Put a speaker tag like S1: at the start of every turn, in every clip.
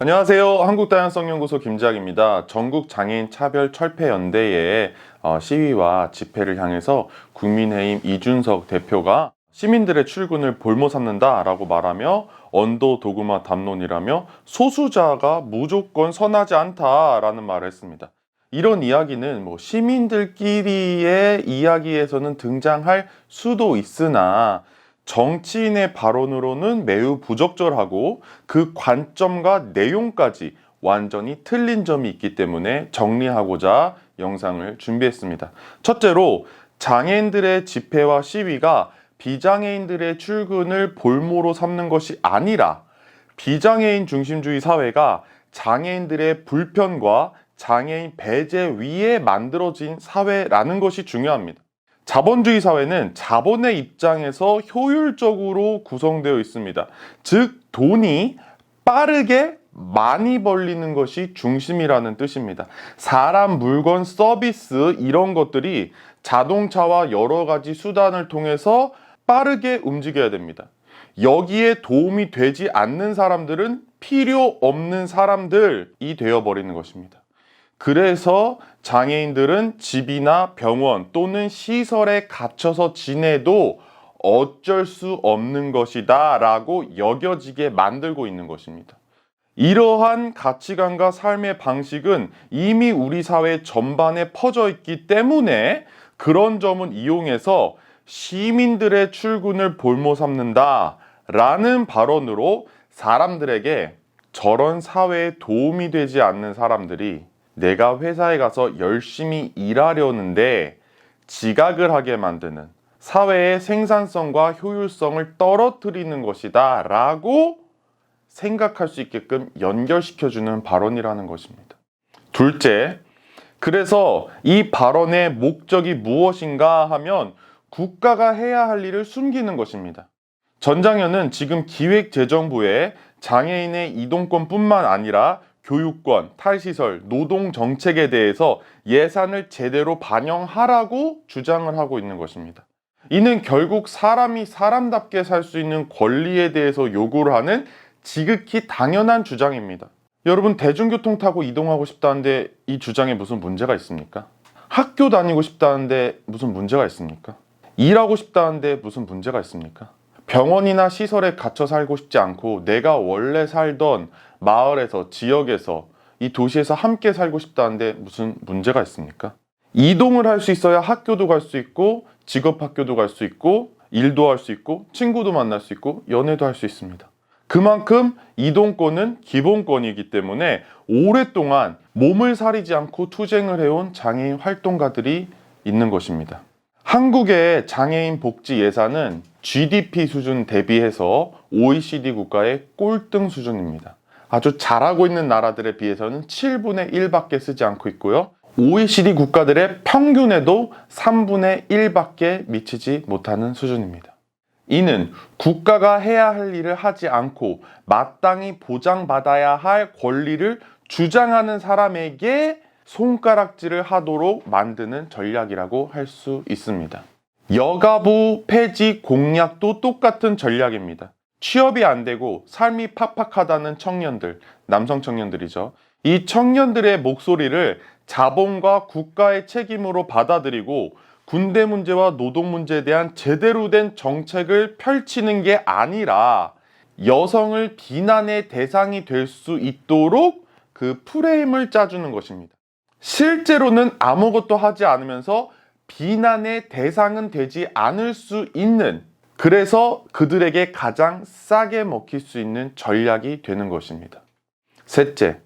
S1: 안녕하세요. 한국다양성연구소 김지학입니다. 전국장애인차별철폐연대의 시위와 집회를 향해서 국민의힘 이준석 대표가 시민들의 출근을 볼모 삼는다라고 말하며 언도 도그마 담론이라며 소수자가 무조건 선하지 않다라는 말을 했습니다. 이런 이야기는 시민들끼리의 이야기에서는 등장할 수도 있으나 정치인의 발언으로는 매우 부적절하고 그 관점과 내용까지 완전히 틀린 점이 있기 때문에 정리하고자 영상을 준비했습니다. 첫째로 장애인들의 집회와 시위가 비장애인들의 출근을 볼모로 삼는 것이 아니라 비장애인 중심주의 사회가 장애인들의 불편과 장애인 배제 위에 만들어진 사회라는 것이 중요합니다. 자본주의 사회는 자본의 입장에서 효율적으로 구성되어 있습니다. 즉, 돈이 빠르게 많이 벌리는 것이 중심이라는 뜻입니다. 사람, 물건, 서비스 이런 것들이 자동차와 여러 가지 수단을 통해서 빠르게 움직여야 됩니다. 여기에 도움이 되지 않는 사람들은 필요 없는 사람들이 되어버리는 것입니다. 그래서 장애인들은 집이나 병원 또는 시설에 갇혀서 지내도 어쩔 수 없는 것이다 라고 여겨지게 만들고 있는 것입니다. 이러한 가치관과 삶의 방식은 이미 우리 사회 전반에 퍼져 있기 때문에 그런 점은 이용해서 시민들의 출근을 볼모 삼는다 라는 발언으로 사람들에게 저런 사회에 도움이 되지 않는 사람들이 내가 회사에 가서 열심히 일하려는데 지각을 하게 만드는 사회의 생산성과 효율성을 떨어뜨리는 것이다 라고 생각할 수 있게끔 연결시켜주는 발언이라는 것입니다. 둘째, 그래서 이 발언의 목적이 무엇인가 하면 국가가 해야 할 일을 숨기는 것입니다. 전장현은 지금 기획재정부에 장애인의 이동권뿐만 아니라 교육권, 탈시설, 노동정책에 대해서 예산을 제대로 반영하라고 주장을 하고 있는 것입니다. 이는 결국 사람이 사람답게 살 수 있는 권리에 대해서 요구를 하는 지극히 당연한 주장입니다. 여러분, 대중교통 타고 이동하고 싶다는데 이 주장에 무슨 문제가 있습니까? 학교 다니고 싶다는데 무슨 문제가 있습니까? 일하고 싶다는데 무슨 문제가 있습니까? 병원이나 시설에 갇혀 살고 싶지 않고 내가 원래 살던 마을에서, 지역에서, 이 도시에서 함께 살고 싶다는데 무슨 문제가 있습니까? 이동을 할 수 있어야 학교도 갈 수 있고 직업학교도 갈 수 있고 일도 할 수 있고 친구도 만날 수 있고 연애도 할 수 있습니다. 그만큼 이동권은 기본권이기 때문에 오랫동안 몸을 사리지 않고 투쟁을 해온 장애인 활동가들이 있는 것입니다. 한국의 장애인 복지 예산은 GDP 수준 대비해서 OECD 국가의 꼴등 수준입니다. 아주 잘하고 있는 나라들에 비해서는 7분의 1밖에 쓰지 않고 있고요. OECD 국가들의 평균에도 3분의 1밖에 미치지 못하는 수준입니다. 이는 국가가 해야 할 일을 하지 않고 마땅히 보장받아야 할 권리를 주장하는 사람에게 손가락질을 하도록 만드는 전략이라고 할 수 있습니다. 여가부 폐지 공약도 똑같은 전략입니다. 취업이 안 되고 삶이 팍팍하다는 청년들, 남성 청년들이죠. 이 청년들의 목소리를 자본과 국가의 책임으로 받아들이고 군대 문제와 노동 문제에 대한 제대로 된 정책을 펼치는 게 아니라 여성을 비난의 대상이 될 수 있도록 그 프레임을 짜주는 것입니다. 실제로는 아무것도 하지 않으면서 비난의 대상은 되지 않을 수 있는, 그래서 그들에게 가장 싸게 먹힐 수 있는 전략이 되는 것입니다. 셋째,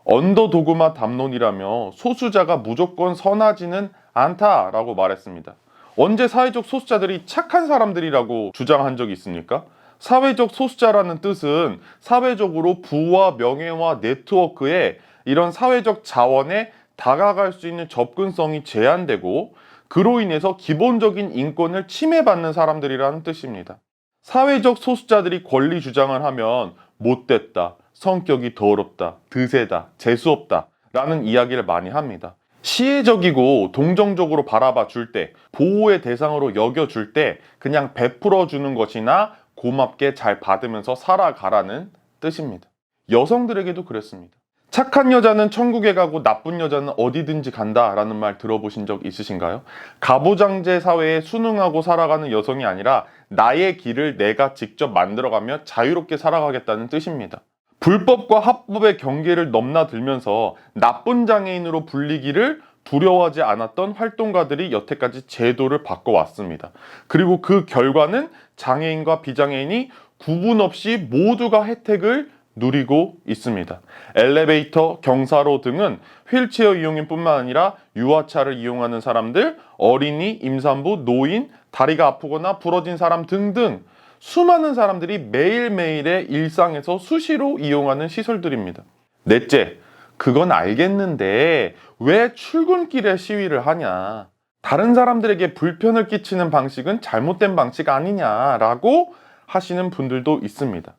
S1: 언더도그마 담론이라며 소수자가 무조건 선하지는 않다라고 말했습니다. 언제 사회적 소수자들이 착한 사람들이라고 주장한 적이 있습니까? 사회적 소수자라는 뜻은 사회적으로 부와 명예와 네트워크에 이런 사회적 자원에 다가갈 수 있는 접근성이 제한되고 그로 인해서 기본적인 인권을 침해받는 사람들이라는 뜻입니다. 사회적 소수자들이 권리 주장을 하면 못됐다, 성격이 더럽다, 드세다, 재수없다 라는 이야기를 많이 합니다. 시혜적이고 동정적으로 바라봐 줄 때, 보호의 대상으로 여겨줄 때 그냥 베풀어 주는 것이나 고맙게 잘 받으면서 살아가라는 뜻입니다. 여성들에게도 그랬습니다. 착한 여자는 천국에 가고 나쁜 여자는 어디든지 간다 라는 말 들어보신 적 있으신가요? 가부장제 사회에 순응하고 살아가는 여성이 아니라 나의 길을 내가 직접 만들어가며 자유롭게 살아가겠다는 뜻입니다. 불법과 합법의 경계를 넘나들면서 나쁜 장애인으로 불리기를 두려워하지 않았던 활동가들이 여태까지 제도를 바꿔왔습니다. 그리고 그 결과는 장애인과 비장애인이 구분 없이 모두가 혜택을 누리고 있습니다. 엘리베이터, 경사로 등은 휠체어 이용인 뿐만 아니라 유아차를 이용하는 사람들, 어린이, 임산부, 노인, 다리가 아프거나 부러진 사람 등등 수많은 사람들이 매일매일의 일상에서 수시로 이용하는 시설들입니다. 넷째, 그건 알겠는데 왜 출근길에 시위를 하냐? 다른 사람들에게 불편을 끼치는 방식은 잘못된 방식 아니냐라고 하시는 분들도 있습니다.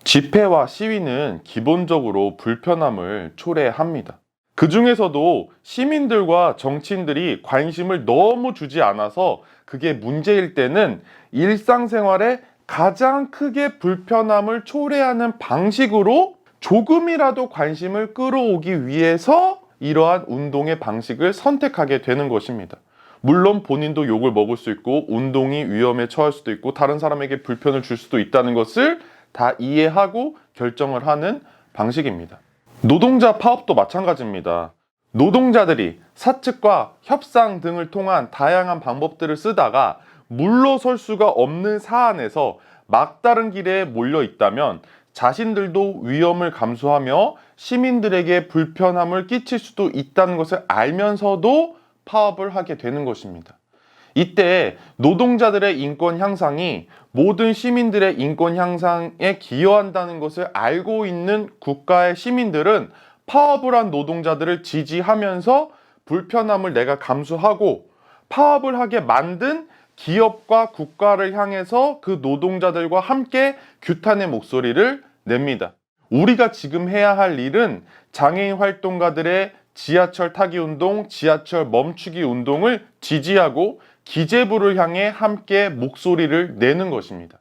S1: 집회와 시위는 기본적으로 불편함을 초래합니다. 그 중에서도 시민들과 정치인들이 관심을 너무 주지 않아서 그게 문제일 때는 일상생활에 가장 크게 불편함을 초래하는 방식으로 조금이라도 관심을 끌어오기 위해서 이러한 운동의 방식을 선택하게 되는 것입니다. 물론 본인도 욕을 먹을 수 있고 운동이 위험에 처할 수도 있고 다른 사람에게 불편을 줄 수도 있다는 것을 다 이해하고 결정을 하는 방식입니다. 노동자 파업도 마찬가지입니다. 노동자들이 사측과 협상 등을 통한 다양한 방법들을 쓰다가 물러설 수가 없는 사안에서 막다른 길에 몰려 있다면 자신들도 위험을 감수하며 시민들에게 불편함을 끼칠 수도 있다는 것을 알면서도 파업을 하게 되는 것입니다. 이때 노동자들의 인권 향상이 모든 시민들의 인권 향상에 기여한다는 것을 알고 있는 국가의 시민들은 파업을 한 노동자들을 지지하면서 불편함을 내가 감수하고 파업을 하게 만든 기업과 국가를 향해서 그 노동자들과 함께 규탄의 목소리를 냅니다. 우리가 지금 해야 할 일은 장애인 활동가들의 지하철 타기 운동, 지하철 멈추기 운동을 지지하고 기재부를 향해 함께 목소리를 내는 것입니다.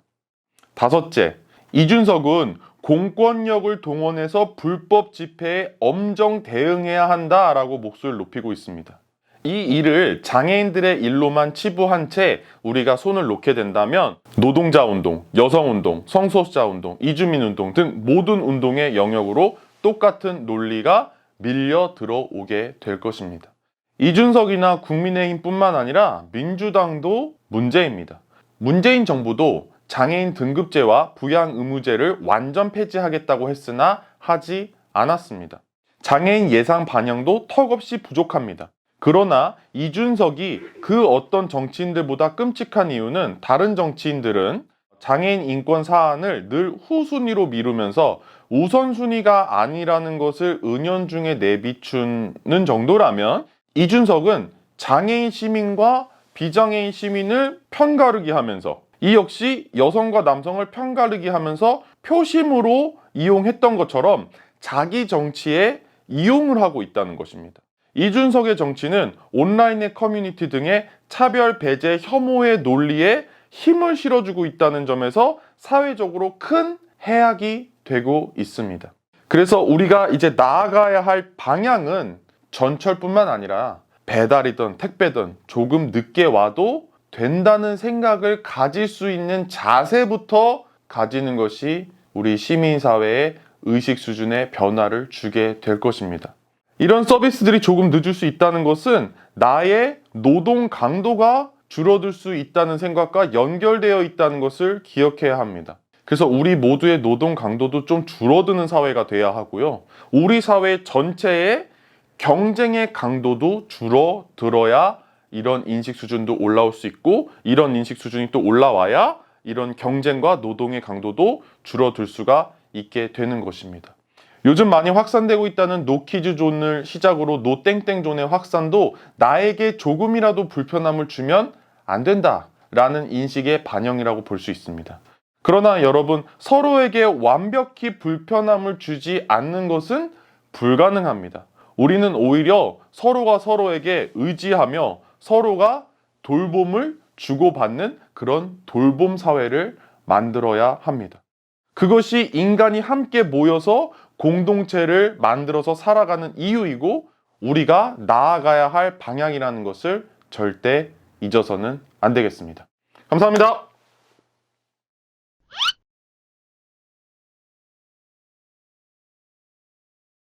S1: 다섯째, 이준석은 공권력을 동원해서 불법 집회에 엄정 대응해야 한다라고 목소리를 높이고 있습니다. 이 일을 장애인들의 일로만 치부한 채 우리가 손을 놓게 된다면 노동자 운동, 여성 운동, 성소수자 운동, 이주민 운동 등 모든 운동의 영역으로 똑같은 논리가 밀려 들어오게 될 것입니다. 이준석이나 국민의힘뿐만 아니라 민주당도 문제입니다. 문재인 정부도 장애인 등급제와 부양 의무제를 완전 폐지하겠다고 했으나 하지 않았습니다. 장애인 예산 반영도 턱없이 부족합니다. 그러나 이준석이 그 어떤 정치인들보다 끔찍한 이유는 다른 정치인들은 장애인 인권 사안을 늘 후순위로 미루면서 우선순위가 아니라는 것을 은연중에 내비추는 정도라면 이준석은 장애인 시민과 비장애인 시민을 편가르기 하면서 이 역시 여성과 남성을 편가르기 하면서 표심으로 이용했던 것처럼 자기 정치에 이용을 하고 있다는 것입니다. 이준석의 정치는 온라인의 커뮤니티 등의 차별, 배제, 혐오의 논리에 힘을 실어주고 있다는 점에서 사회적으로 큰 해악이 되고 있습니다. 그래서 우리가 이제 나아가야 할 방향은 전철뿐만 아니라 배달이든 택배든 조금 늦게 와도 된다는 생각을 가질 수 있는 자세부터 가지는 것이 우리 시민사회의 의식 수준의 변화를 주게 될 것입니다. 이런 서비스들이 조금 늦을 수 있다는 것은 나의 노동 강도가 줄어들 수 있다는 생각과 연결되어 있다는 것을 기억해야 합니다. 그래서 우리 모두의 노동 강도도 좀 줄어드는 사회가 돼야 하고요. 우리 사회 전체의 경쟁의 강도도 줄어들어야 이런 인식 수준도 올라올 수 있고 이런 인식 수준이 또 올라와야 이런 경쟁과 노동의 강도도 줄어들 수가 있게 되는 것입니다. 요즘 많이 확산되고 있다는 노키즈존을 시작으로 노땡땡존의 확산도 나에게 조금이라도 불편함을 주면 안 된다라는 인식의 반영이라고 볼 수 있습니다. 그러나 여러분, 서로에게 완벽히 불편함을 주지 않는 것은 불가능합니다. 우리는 오히려 서로가 서로에게 의지하며 서로가 돌봄을 주고받는 그런 돌봄 사회를 만들어야 합니다. 그것이 인간이 함께 모여서 공동체를 만들어서 살아가는 이유이고 우리가 나아가야 할 방향이라는 것을 절대 잊어서는 안 되겠습니다. 감사합니다.